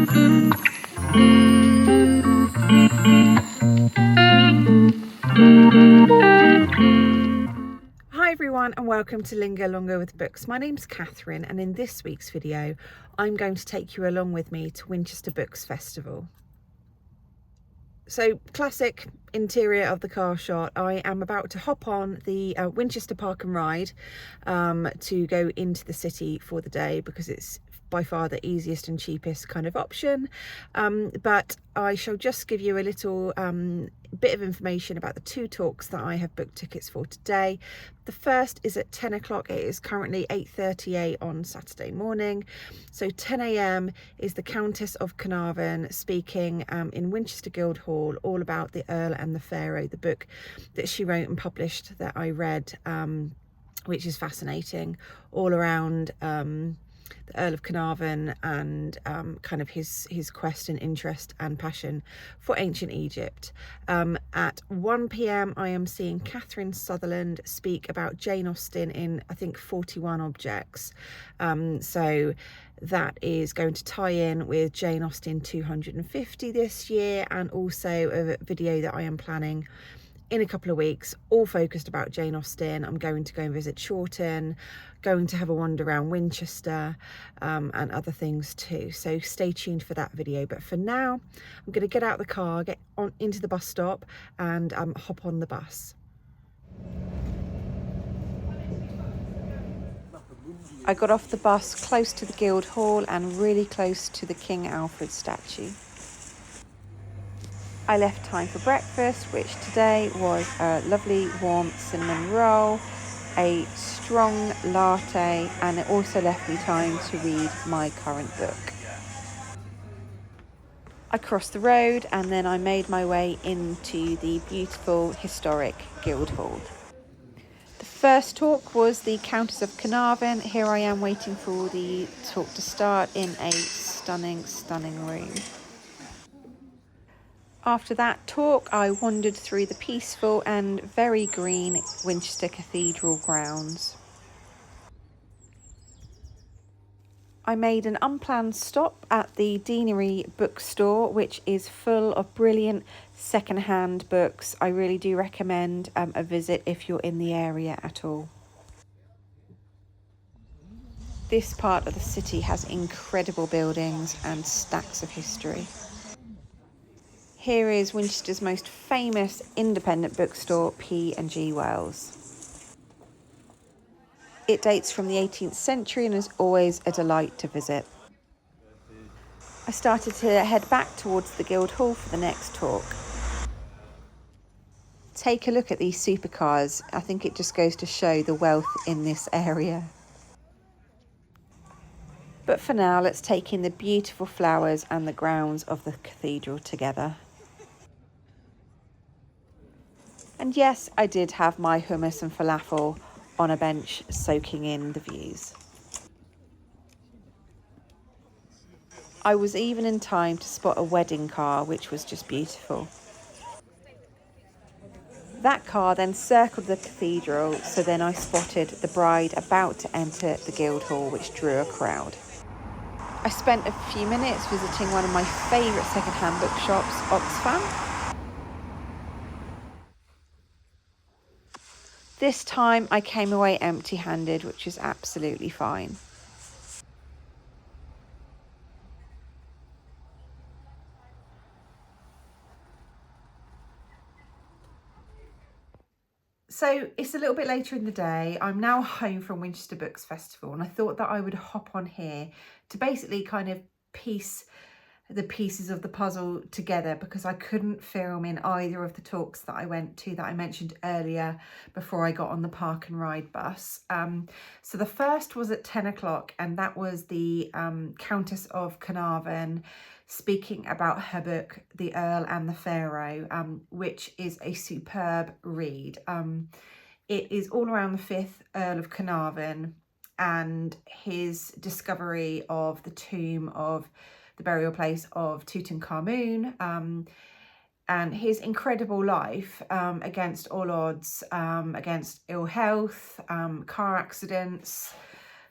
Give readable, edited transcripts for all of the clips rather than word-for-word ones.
Hi everyone and welcome to Linger Longer with Books. My name's Kathryn and in this week's video I'm going to take you along with me to Winchester Books Festival. So, classic interior of the car shot. I am about to hop on the Winchester Park and Ride to go into the city for the day because it's by far the easiest and cheapest kind of option. But I shall just give you a little bit of information about the two talks that I have booked tickets for today. The first is at 10 o'clock. It is currently 8:38 on Saturday morning. So 10 a.m. is the Countess of Carnarvon speaking in Winchester Guildhall all about the Earl and the Pharaoh, the book that she wrote and published that I read, which is fascinating, all around the Earl of Carnarvon and kind of his quest and interest and passion for ancient Egypt. At 1 p.m. I am seeing Kathryn Sutherland speak about Jane Austen in, I think, 41 objects. So that is going to tie in with Jane Austen 250 this year, and also a video that I am planning in a couple of weeks, all focused about Jane Austen. I'm going to go and visit Chawton, going to have a wander around Winchester, and other things too. So stay tuned for that video. But for now, I'm going to get out of the car, get on into the bus stop and hop on the bus. I got off the bus close to the Guildhall and really close to the King Alfred statue. I left time for breakfast, which today was a lovely warm cinnamon roll, a strong latte, and it also left me time to read my current book. I crossed the road and then I made my way into the beautiful historic Guildhall. The first talk was the Countess of Carnarvon. Here I am waiting for the talk to start in a stunning room. After that talk, I wandered through the peaceful and very green Winchester Cathedral grounds. I made an unplanned stop at the Deanery bookstore, which is full of brilliant second-hand books. I really do recommend a visit if you're in the area at all. This part of the city has incredible buildings and stacks of history. Here is Winchester's most famous independent bookstore, P&G Wells. It dates from the 18th century and is always a delight to visit. I started to head back towards the Guildhall for the next talk. Take a look at these supercars. I think it just goes to show the wealth in this area. But for now, let's take in the beautiful flowers and the grounds of the cathedral together. And yes, I did have my hummus and falafel on a bench soaking in the views. I was even in time to spot a wedding car, which was just beautiful. That car then circled the cathedral, so then I spotted the bride about to enter the Guildhall, which drew a crowd. I spent a few minutes visiting one of my favourite second-hand bookshops, Oxfam. This time I came away empty-handed, which is absolutely fine. So it's a little bit later in the day. I'm now home from Winchester Books Festival, and I thought that I would hop on here to basically kind of piece the pieces of the puzzle together, because I couldn't film in either of the talks that I went to that I mentioned earlier before I got on the Park and Ride bus. So the first was at 10 o'clock, and that was the Countess of Carnarvon speaking about her book, The Earl and the Pharaoh, which is a superb read. It is all around the 5th Earl of Carnarvon and his discovery of the tomb of the burial place of Tutankhamun, and his incredible life against all odds, against ill health, car accidents,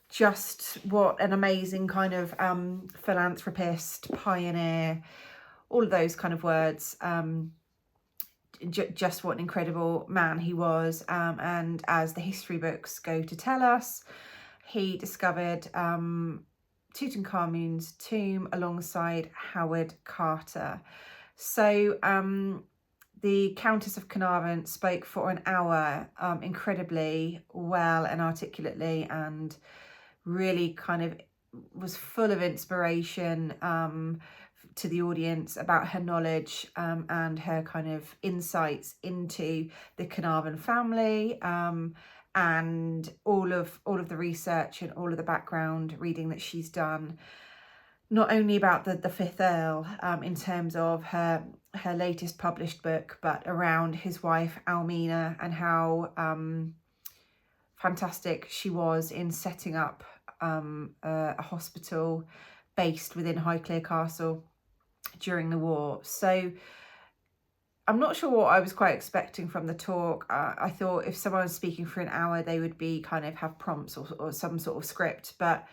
just what an amazing kind of philanthropist, pioneer, all of those kind of words. Just what an incredible man he was. And as the history books go to tell us, he discovered Tutankhamun's tomb alongside Howard Carter. So the Countess of Carnarvon spoke for an hour incredibly well and articulately, and really kind of was full of inspiration to the audience about her knowledge and her kind of insights into the Carnarvon family, and all of the research and all of the background reading that she's done, not only about the fifth Earl in terms of her latest published book, but around his wife Almina and how fantastic she was in setting up a hospital based within Highclere Castle during the war. So I'm not sure what I was quite expecting from the talk. I thought if someone was speaking for an hour, they would be kind of have prompts or some sort of script, but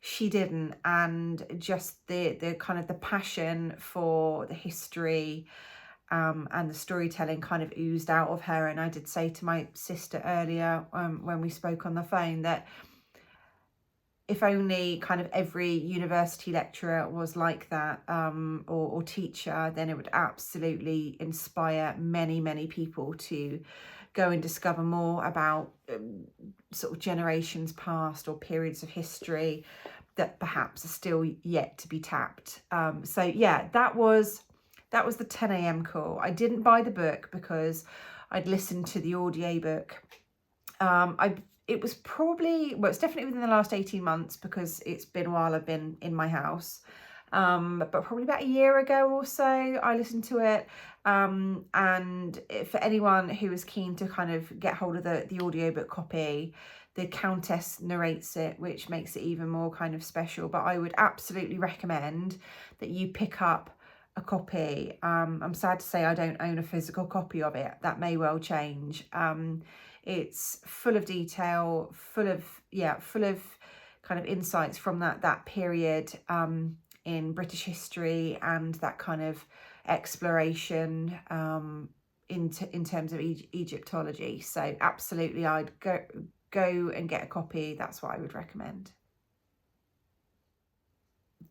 she didn't. And just the kind of the passion for the history and the storytelling kind of oozed out of her. And I did say to my sister earlier when we spoke on the phone that if only kind of every university lecturer was like that, or teacher, then it would absolutely inspire many people to go and discover more about sort of generations past or periods of history that perhaps are still yet to be tapped. So yeah, that was the 10 a.m. call. I didn't buy the book because I'd listened to the audiobook. It was probably, well, it's definitely within the last 18 months because it's been a while I've been in my house. But probably about a year ago or so, I listened to it. And for anyone who is keen to kind of get hold of the audiobook copy, the Countess narrates it, which makes it even more kind of special. But I would absolutely recommend that you pick up a copy. I'm sad to say I don't own a physical copy of it. That may well change. It's full of detail, full of kind of insights from that period in British history and that kind of exploration in terms of Egyptology. So absolutely, I'd go and get a copy. That's what I would recommend.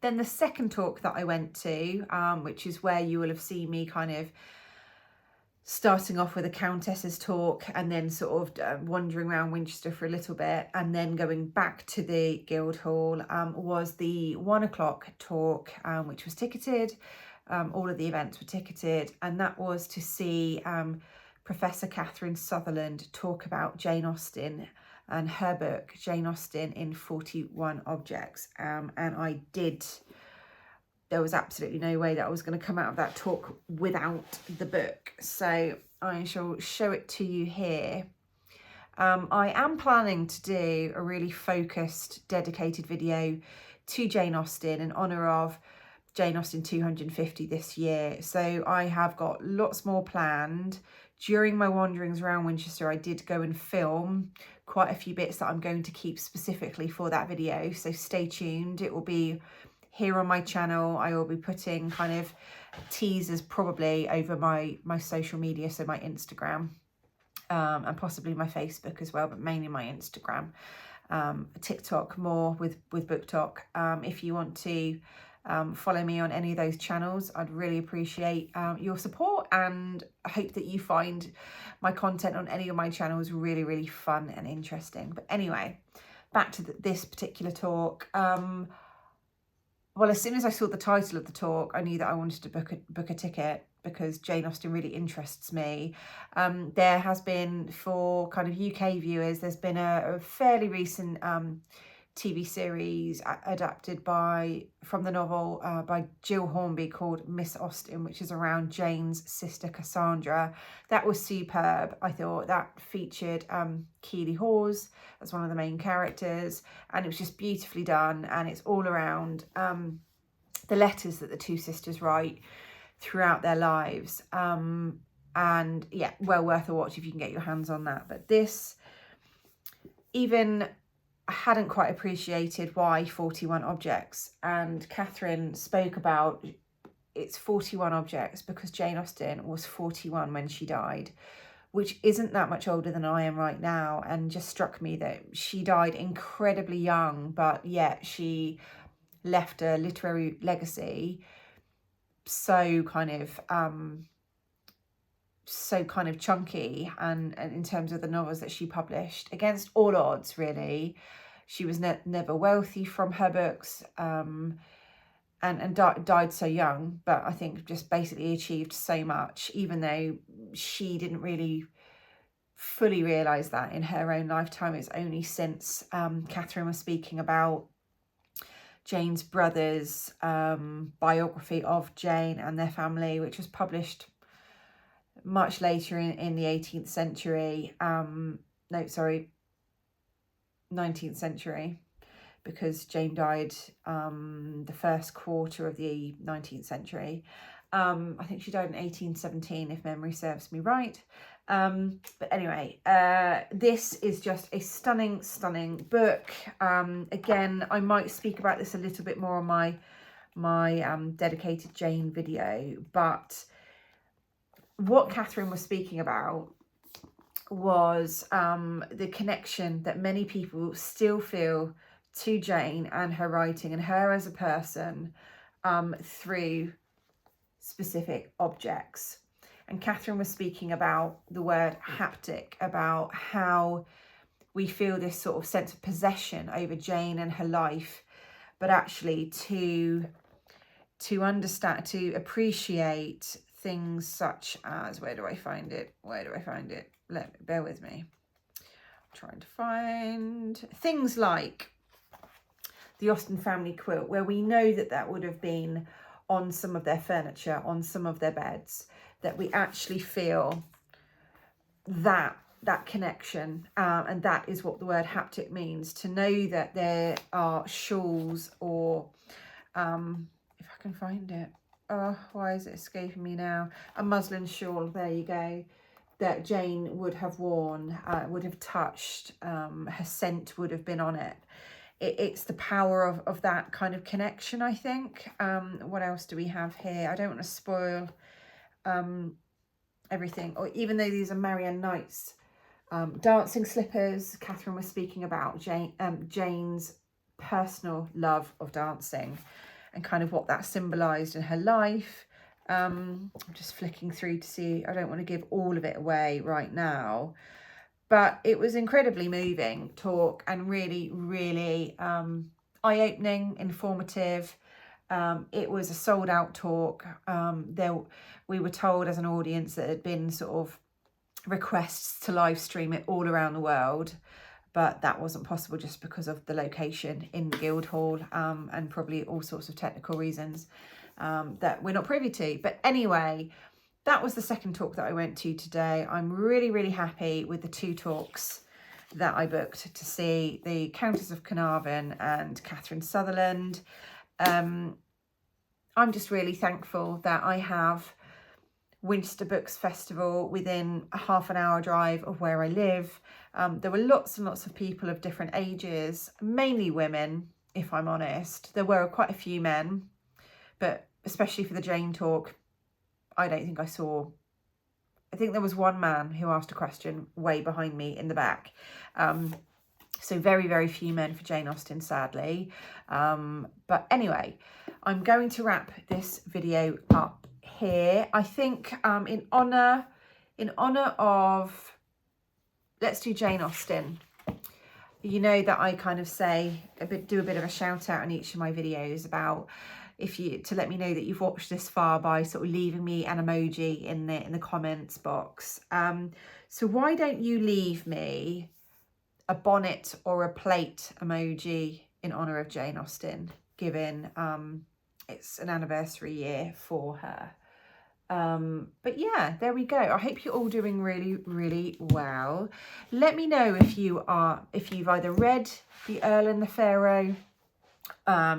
Then the second talk that I went to, which is where you will have seen me kind of starting off with a Countess's talk and then sort of wandering around Winchester for a little bit and then going back to the Guildhall, was the 1 o'clock talk, which was ticketed. All of the events were ticketed, and that was to see Professor Kathryn Sutherland talk about Jane Austen and her book, Jane Austen in 41 Objects. And there was absolutely no way that I was going to come out of that talk without the book. So I shall show it to you here. I am planning to do a really focused, dedicated video to Jane Austen in honour of Jane Austen 250 this year. So I have got lots more planned. During my wanderings around Winchester, I did go and film quite a few bits that I'm going to keep specifically for that video. So stay tuned. It will be here on my channel. I will be putting kind of teasers probably over my social media, so my Instagram and possibly my Facebook as well, but mainly my Instagram, TikTok more with Book Talk. If you want to follow me on any of those channels, I'd really appreciate your support, and I hope that you find my content on any of my channels really fun and interesting. But anyway, back to this particular talk. Well, as soon as I saw the title of the talk, I knew that I wanted to book a ticket because Jane Austen really interests me. There has been, for kind of UK viewers, there's been a fairly recent TV series adapted from the novel by Jill Hornby called Miss Austen, which is around Jane's sister Cassandra. That was superb. I thought that featured Keeley Hawes as one of the main characters, and it was just beautifully done, and it's all around the letters that the two sisters write throughout their lives, and yeah, well worth a watch if you can get your hands on that. But this, even hadn't quite appreciated why 41 objects, and Kathryn spoke about it's 41 objects because Jane Austen was 41 when she died, which isn't that much older than I am right now, and just struck me that she died incredibly young, but yet she left a literary legacy so kind of chunky, and in terms of the novels that she published, against all odds really. She was never wealthy from her books, and died so young, but I think just basically achieved so much, even though she didn't really fully realise that in her own lifetime. It's only since Kathryn was speaking about Jane's brother's biography of Jane and their family, which was published much later in the 18th century. 19th century, because Jane died the first quarter of the 19th century. I think she died in 1817, if memory serves me right. But anyway, this is just a stunning book. Again, I might speak about this a little bit more on my dedicated Jane video, but what Kathryn was speaking about was the connection that many people still feel to Jane and her writing and her as a person through specific objects. And Kathryn was speaking about the word haptic, about how we feel this sort of sense of possession over Jane and her life, but actually to understand, to appreciate things such as, where do I find it? Bear with me. I'm trying to find things like the Austen family quilt, where we know that would have been on some of their furniture, on some of their beds, that we actually feel that connection, and that is what the word haptic means, to know that there are shawls, or if I can find it, oh, why is it escaping me now, a muslin shawl, there you go, that Jane would have worn, would have touched, her scent would have been on it. It's the power of that kind of connection, I think. What else do we have here? I don't want to spoil everything, or even though these are Marianne Knight's dancing slippers. Kathryn was speaking about Jane's personal love of dancing and kind of what that symbolised in her life. I'm just flicking through to see, I don't want to give all of it away right now, but it was incredibly moving talk, and really eye-opening, informative. It was a sold-out talk. We were told as an audience that there had been sort of requests to live stream it all around the world, but that wasn't possible just because of the location in the Guildhall, and probably all sorts of technical reasons that we're not privy to. But anyway, that was the second talk that I went to today. I'm really happy with the two talks that I booked to see, the Countess of Carnarvon and Kathryn Sutherland. I'm just really thankful that I have Winchester Books Festival within a half an hour drive of where I live. There were lots and lots of people of different ages, mainly women, if I'm honest. There were quite a few men, but especially for the Jane talk, I don't think I saw, I think there was one man who asked a question way behind me in the back. So very few men for Jane Austen, sadly. But anyway, I'm going to wrap this video up here. I think in honour of, let's do Jane Austen. You know that I kind of do a bit of a shout out in each of my videos about, to let me know that you've watched this far by sort of leaving me an emoji in the comments box. So why don't you leave me a bonnet or a plate emoji in honour of Jane Austen, given it's an anniversary year for her. But yeah, there we go. I hope you're all doing really well. Let me know if you've either read The Earl and the Pharaoh,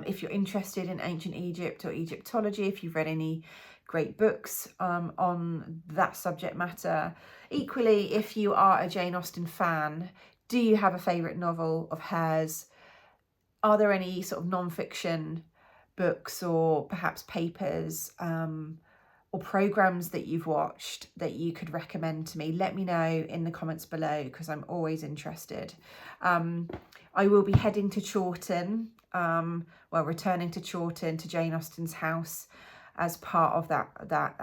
if you're interested in ancient Egypt or Egyptology, if you've read any great books on that subject matter. Equally, if you are a Jane Austen fan, Do you have a favourite novel of hers? Are there any sort of non-fiction books or perhaps papers or programmes that you've watched that you could recommend to me? Let me know in the comments below, because I'm always interested. I will be heading to Chawton, returning to Chawton, to Jane Austen's house, as part of that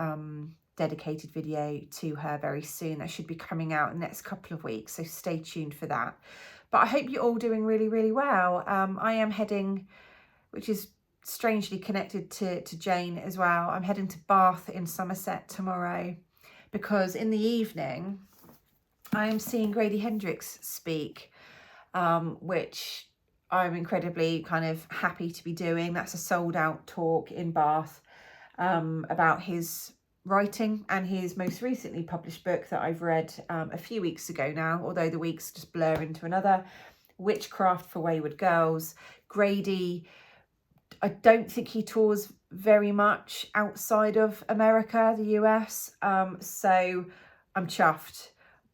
dedicated video to her very soon. That should be coming out in the next couple of weeks, so stay tuned for that. But I hope you're all doing really, really well. I am heading, which is strangely connected to Jane as well, I'm heading to Bath in Somerset tomorrow, because in the evening I am seeing Grady Hendrix speak, which I'm incredibly kind of happy to be doing. That's a sold out talk in Bath about his writing and his most recently published book that I've read a few weeks ago now, although the weeks just blur into another, Witchcraft for Wayward Girls. Grady, I don't think he tours very much outside of America, the US, so I'm chuffed.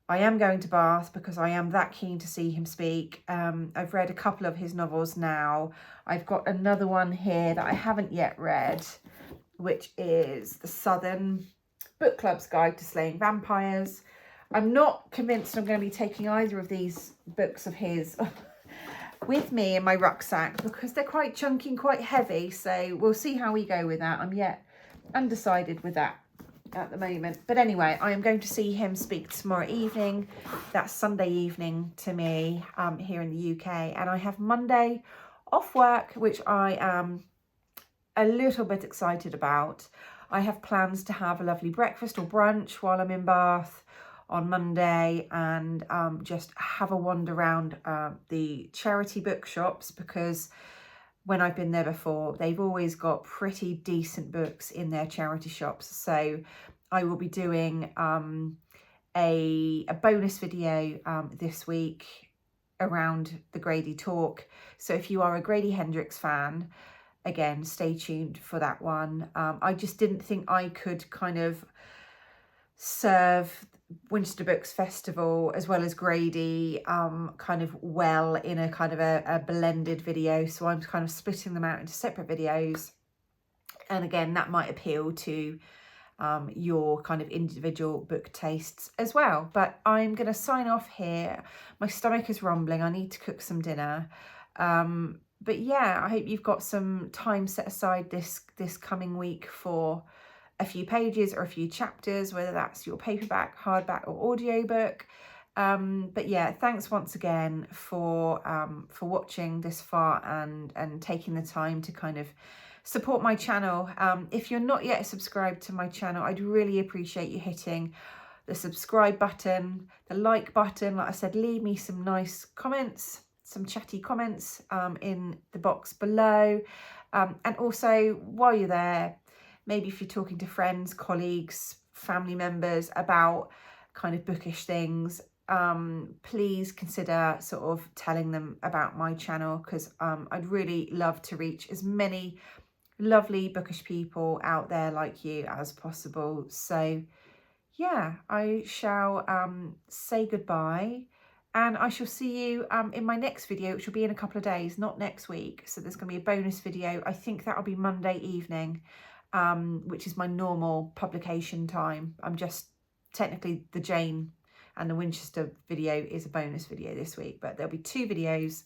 I am going to Bath because I am that keen to see him speak. I've read a couple of his novels now. I've got another one here that I haven't yet read, which is The Southern Book Club's Guide to Slaying Vampires. I'm not convinced I'm going to be taking either of these books of his with me in my rucksack, because they're quite chunky and quite heavy, so we'll see how we go with that. I'm yet undecided with that at the moment. But anyway, I am going to see him speak tomorrow evening. That's Sunday evening to me here in the UK, and I have Monday off work, which I am a little bit excited about. I have plans to have a lovely breakfast or brunch while I'm in Bath on Monday, and just have a wander around the charity bookshops, because when I've been there before, they've always got pretty decent books in their charity shops. So I will be doing a bonus video this week around the Grady talk. So if you are a Grady Hendrix fan, again, stay tuned for that one. I just didn't think I could kind of serve Winchester Books Festival as well as Grady kind of well in a kind of a blended video, so I'm kind of splitting them out into separate videos. And again, that might appeal to your kind of individual book tastes as well. But I'm going to sign off here. My stomach is rumbling. I need to cook some dinner. But yeah, I hope you've got some time set aside this coming week for a few pages or a few chapters, whether that's your paperback, hardback or audiobook. But yeah, thanks once again for watching this far and taking the time to kind of support my channel. If you're not yet subscribed to my channel, I'd really appreciate you hitting the subscribe button, the like button. Like I said, leave me some nice comments, some chatty comments in the box below. And also, while you're there, maybe if you're talking to friends, colleagues, family members about kind of bookish things, please consider sort of telling them about my channel, because I'd really love to reach as many lovely bookish people out there like you as possible. So yeah, I shall say goodbye, and I shall see you in my next video, which will be in a couple of days, not next week. So there's going to be a bonus video. I think that'll be Monday evening, which is my normal publication time. I'm just technically, the Jane and the Winchester video is a bonus video this week, but there'll be 2 videos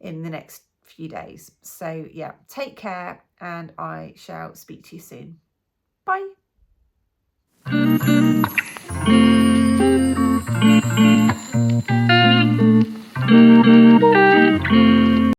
in the next few days. So yeah, take care, and I shall speak to you soon. Bye.